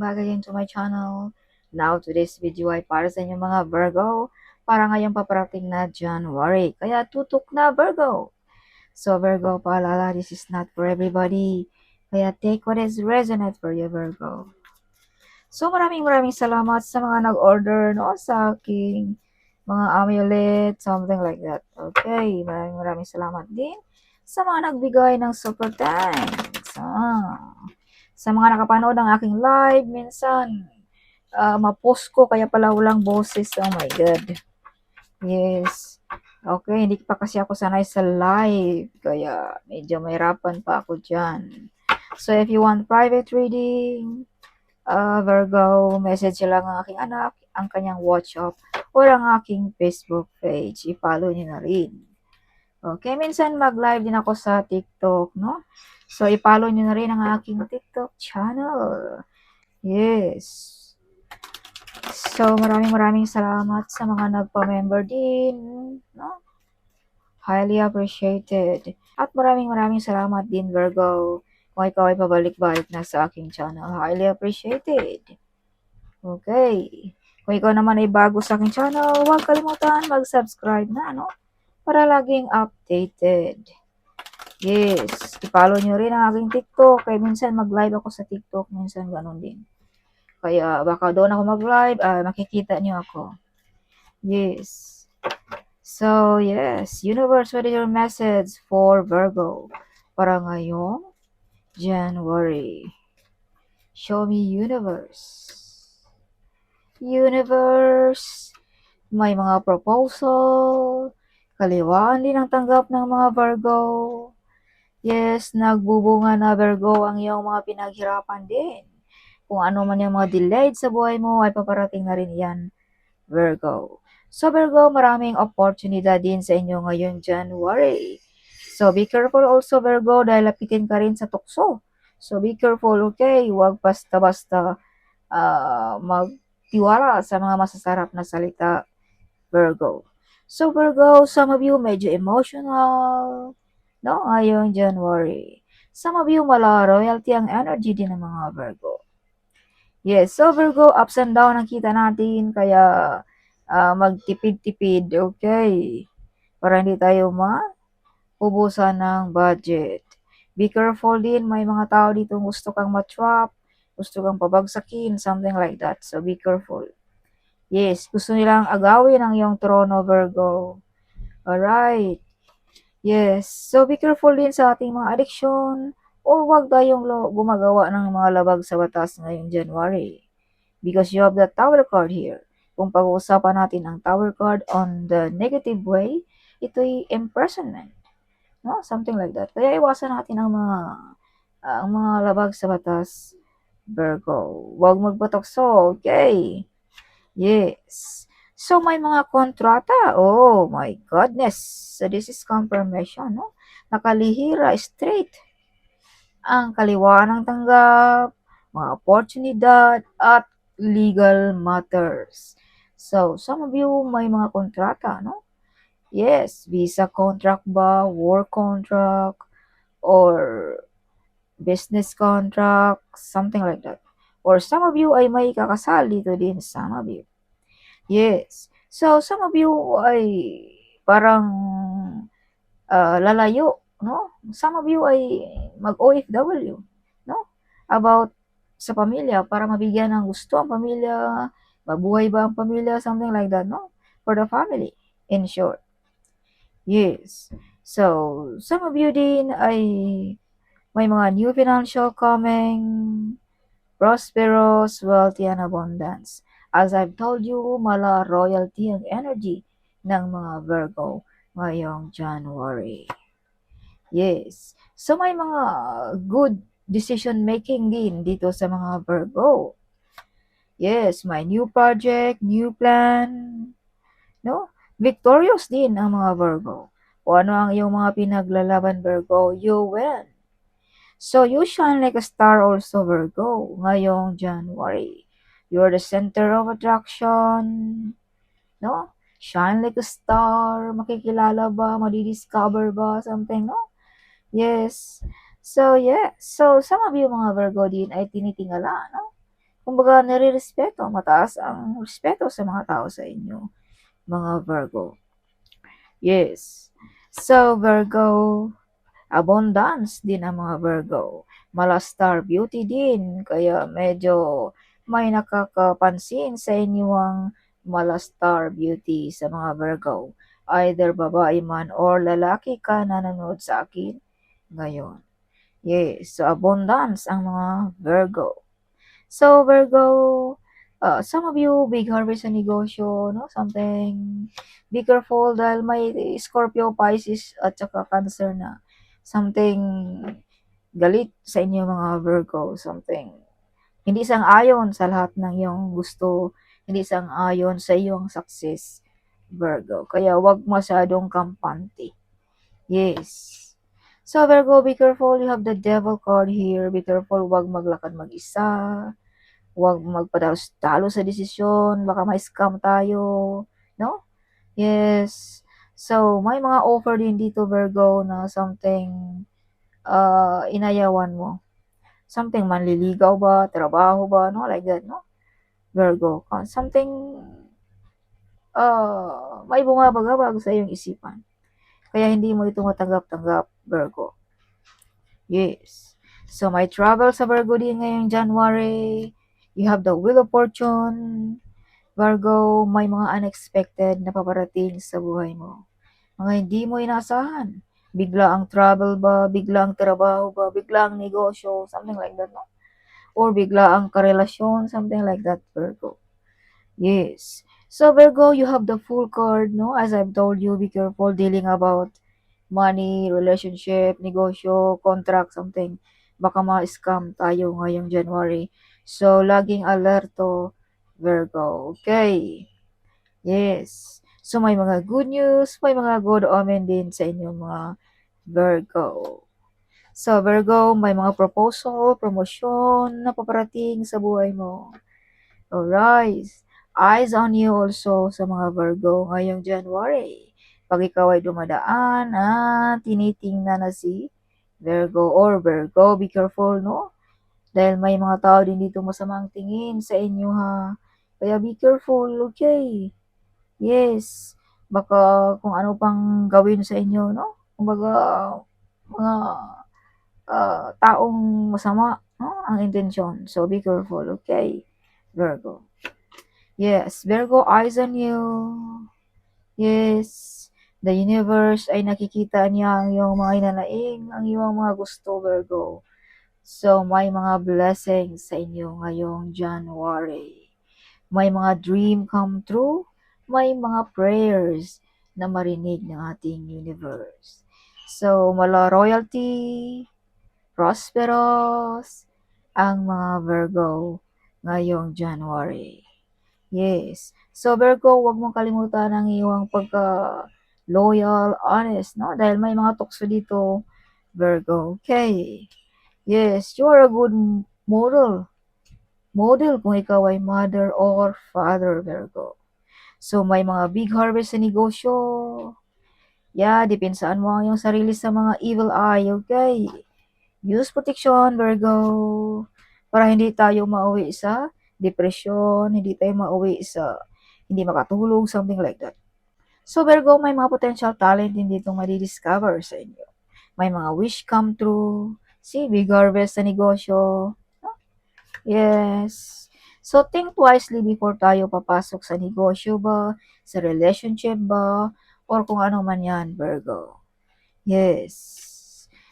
back again to my channel. Now, today's video ay para sa inyong mga Virgo para ngayong paparating na January. Kaya tutok na Virgo! So Virgo, paalala, this is not for everybody. Kaya take what is resonant for you, Virgo. So maraming salamat sa mga nag-order sa aking mga amulet, something like that. Okay, maraming salamat din sa mga nagbigay ng super thanks. Sa mga nakapanood ng aking live, minsan ma-post ko kaya pala walang boses. Oh my God. Yes. Okay, hindi pa kasi ako sanay sa live, kaya medyo mahirapan pa ako dyan. So if you want private reading, Virgo, message lang ang aking anak, ang kanyang WhatsApp, or ang aking Facebook page. I-follow niyo na rin. Okay, minsan mag-live din ako sa TikTok, no? So, i-follow niyo na rin ang aking TikTok channel. Yes. So, maraming salamat sa mga nagpa-member din, no? Highly appreciated. At maraming salamat din, Virgo, kung ikaw ay pabalik-balik na sa aking channel. Highly appreciated. Okay. Kung ikaw naman ay bago sa aking channel, huwag kalimutan mag-subscribe na, no? Para laging updated. Yes. I-follow nyo rin ang aking TikTok. Kaya minsan mag-live ako sa TikTok. Minsan ganun din. Kaya baka doon ako mag-live, makikita nyo ako. Yes. So, yes. Universe, what is your message for Virgo para ngayong January? Show me universe. Universe, may mga proposal, kaliwaan din ang tanggap ng mga Virgo. Yes, nagbubunga na Virgo ang iyong mga pinaghirapan din. Kung ano man yung mga delayed sa buhay mo, ay paparating na rin yan, Virgo. So Virgo, maraming oportunidad din sa inyo ngayong January. So be careful also, Virgo, dahil lapitin ka rin sa tukso. So be careful, okay? Huwag basta-basta magtiwala sa mga masasarap na salita, Virgo. So Virgo, some of you medyo emotional, no? Ngayong January. Some of you mala royalty ang energy din ng mga Virgo. Yes, so Virgo, ups and down ang kita natin, kaya magtipid-tipid, okay? Para hindi tayo ubusan ng budget. Be careful din, may mga tao dito gusto kang matrap, gusto kang pabagsakin, something like that. So be careful. Yes, gusto nilang agawin ang iyong trono, Virgo. Alright. Yes, so be careful din sa ating mga addiction, or huwag tayong gumagawa ng mga labag sa batas ngayong January. Because you have the Tower card here. Kung pag-uusapan natin ang Tower card on the negative way, ito'y imprisonment. No? Something like that. Kaya iwasan natin ang mga labag sa batas, Virgo. Huwag magpatokso, okay? Yes. So, may mga kontrata. Oh, my goodness. So, this is confirmation, no? Nakalihira, straight. Ang kaliwa ng tanggap, mga oportunidad, at legal matters. So, some of you may mga kontrata, no? Yes, visa contract ba, work contract, or business contract, something like that. Or some of you ay may kakasal dito din, some of you. Yes. So, some of you ay parang lalayo, no? Some of you ay mag-OFW, no? About sa pamilya, para mabigyan ng gusto ang pamilya, mabuhay ba ang pamilya, something like that, no? For the family, in short. Yes. So, some of you din ay may mga new financial coming, prosperous, wealthy, and abundance. As I've told you, mala royalty ang energy ng mga Virgo ngayong January. Yes. So may mga good decision making din dito sa mga Virgo. Yes, may new project, new plan, no? Victorious din ang mga Virgo. Kung ano ang iyong mga pinaglalaban, Virgo, you win. So you shine like a star also, Virgo, ngayong January. You're the center of attraction, no? Shine like a star, makikilala ba, madidiscover ba, something, no? Yes. So, yeah. So, some of you mga Virgo din ay tinitingala, no? kumbaga nirerespeto, mataas ang respeto sa mga tao sa inyo, mga Virgo. Yes. So, Virgo, abundance din ang mga Virgo. Malastar beauty din, kaya medyo may nakakapansin sa inyo ang malastar beauty sa mga Virgo. Either babae man or lalaki ka na nanonood sa akin ngayon. Yes, so abundance ang mga Virgo. So, Virgo, some of you, big harvest sa negosyo, no? Something, be careful dahil may Scorpio, Pisces, at saka Cancer na. Something galit sa inyo mga Virgo. Something, hindi sang-ayon sa lahat ng iyong gusto. Hindi sang-ayon sa iyong success, Virgo. Kaya wag masyadong kampante. Yes. So, Virgo, be careful. You have the devil card here. Be careful, wag maglakad mag-isa. Huwag magpadalos-dalo sa desisyon, baka ma-scam tayo, no? Yes. So, may mga offer din dito, Virgo, na something inayawan mo. Something manliligaw ba, trabaho ba, no? Like that, no? Virgo. Something may bumabagabag sa iyong isipan. Kaya hindi mo ito matanggap-tanggap, Virgo. Yes. So, may travel sa Virgo din ngayong January. You have the Wheel of Fortune. Virgo, may mga unexpected na paparating sa buhay mo. Mga hindi mo inaasahan. Bigla ang travel ba, bigla ang trabaho ba, bigla ang negosyo, something like that, no? Or bigla ang karelasyon, something like that, Virgo. Yes. So, Virgo, you have the full card, no? As I've told you, be careful dealing about money, relationship, negosyo, contract, something. Baka ma-scam tayo ngayong January. So, laging alerto, Virgo. Okay. Yes. So, may mga good news, may mga good omen din sa inyong mga Virgo. So, Virgo, may mga proposal, promosyon na paparating sa buhay mo. Alright. Eyes on you also sa mga Virgo ngayong January. Pag ikaw ay dumadaan tinitingnan na si Virgo or Virgo, be careful, no? Dahil may mga tao din dito masamang tingin sa inyo, ha? Kaya be careful, okay? Yes. Baka kung ano pang gawin sa inyo, no? Kumbaga, mga taong masama, no? Ang intensyon. So, be careful, okay? Virgo. Yes, Virgo, eyes on you. Yes, the universe ay nakikita niya ang iyong mga inanaing, ang iyong mga gusto, Virgo. So, may mga blessings sa inyo ngayong January. May mga dream come true, may mga prayers na marinig ng ating universe. So, mala royalty, prosperous, ang mga Virgo ngayong January. Yes. So, Virgo, huwag mong kalimutan ang iyong pagka-loyal, honest, no? Dahil may mga tukso dito, Virgo. Okay. Yes, you are a good model. Model kung ikaw ay mother or father, Virgo. So, may mga big harvest sa negosyo. Yeah, depinsaan mo ang iyong sarili sa mga evil eye, okay? Use protection, Virgo. Para hindi tayo mauwi sa depression, hindi tayo mauwi sa hindi makatulog, something like that. So, Virgo, may mga potential talent din ditong madidiscover sa inyo. May mga wish come true. See, big harvest sa negosyo. Yes. So, think wisely before tayo papasok sa negosyo ba, sa relationship ba, or kung ano man yan, Virgo. Yes.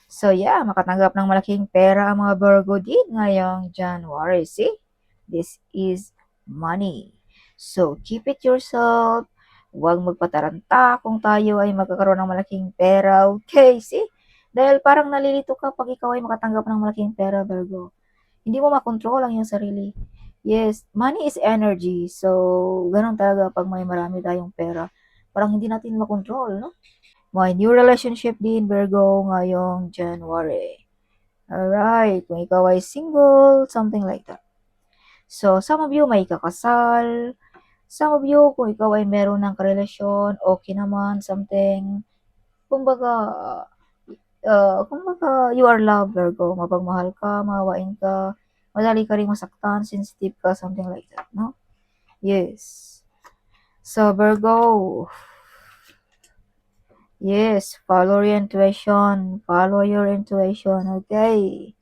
So, yeah, makatanggap ng malaking pera ang mga Virgo din ngayong January. See? This is money. So, keep it yourself. Huwag magpataranta kung tayo ay magkakaroon ng malaking pera. Okay, see? Dahil parang nalilito ka pag ikaw ay makatanggap ng malaking pera, Virgo. Hindi mo makontrol ang iyong sarili. Yes, money is energy. So, ganun talaga pag may marami tayong pera. Parang hindi natin makontrol, no? May new relationship din, Virgo, ngayong January. Alright, kung ikaw ay single, something like that. So, some of you may kakasal. Some of you, kung ikaw ay meron ng karelasyon, okay naman, something. Kumbaga, you are loved, Virgo. Mapagmahal ka, mahawain ka, madali ka rin masaktan, sensitive ka, something like that, no? Yes. So, Virgo, yes, follow your intuition. Follow your intuition, okay?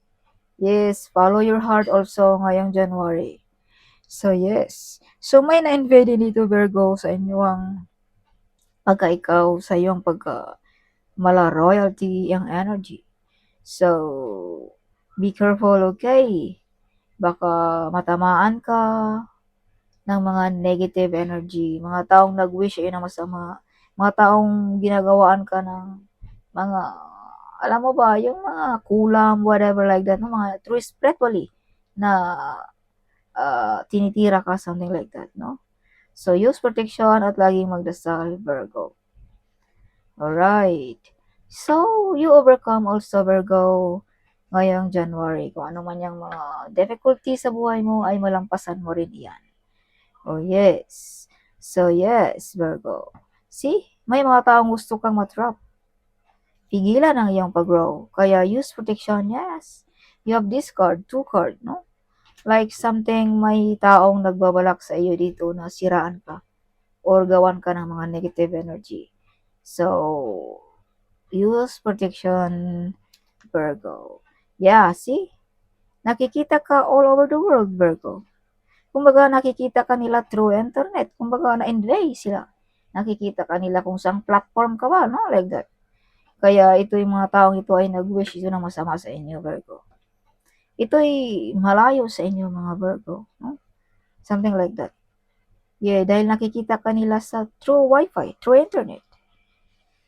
Yes, follow your heart also ngayong January. So, yes. So, may na-invade dito, Virgo, sa inyong pagka-ikaw, sa iyong mala royalty ang energy. So, be careful, okay? Baka matamaan ka ng mga negative energy, mga taong nag-wish sa'yo ng masama, mga taong ginagawaan ka ng mga, alam mo ba, yung mga kulam, whatever like that, no? Mga true spiritually na tinitira ka, something like that, no? So, use protection at laging magdasal, Virgo. Alright. So, you overcome also, Virgo, ngayong January. Kung ano man yung mga difficulty sa buhay mo, ay malampasan mo rin yan. Oh, yes. So, yes, Virgo. See? May mga taong gusto kang matrap. Pigilan ang iyong pag-grow. Kaya use protection, yes. You have this card, 2 card, no? Like something may taong nagbabalak sa iyo dito na siraan ka or gawan ka ng mga negative energy. So, use protection, Virgo. Yeah, see? Nakikita ka all over the world, Virgo. Kumbaga nakikita ka nila through internet. Kumbaga na-enrage sila. Nakikita ka nila kung saang platform ka ba, no? Like that. Kaya ito yung mga taong ito ay nag-wish ito ng masama sa inyo, Virgo. Ito'y malayo sa inyo, mga Virgo. No? Something like that. Yeah, dahil nakikita ka nila sa through Wi-Fi, through internet.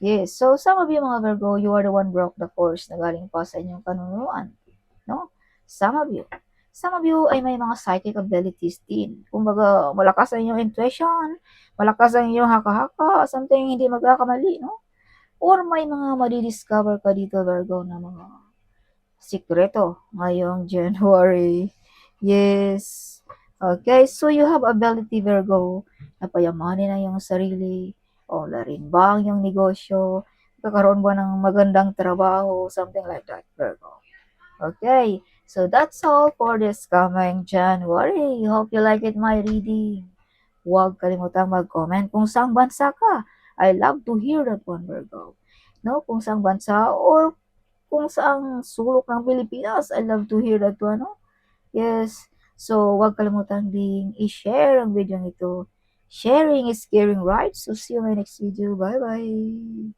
Yes, so some of you mga Virgo, you are the one broke the course na galing pa sa inyong kanunuan. No? Some of you. Some of you ay may mga psychic abilities din. Kumbaga, malakas ang inyong intuition, malakas ang inyong haka-haka, something hindi magkakamali, no? Or may mga madidiscover ka dito, Virgo, na mga sikreto ngayong January. Yes. Okay, so you have ability, Virgo, na payamanin ang iyong sarili, o larin ba ang iyong negosyo, kakaroon ba ng magandang trabaho, something like that, Virgo. Okay, so that's all for this coming January. Hope you like it, my reading. Huwag kalimutang mag-comment kung saang bansa ka. I love to hear that one, Virgo. No, kung saang bansa or kung saang sulok ng Pilipinas. I love to hear that one, no? Yes. So, huwag kalimutang ding i-share ang video ito. Sharing is caring, right? So, see you in my next video. Bye-bye!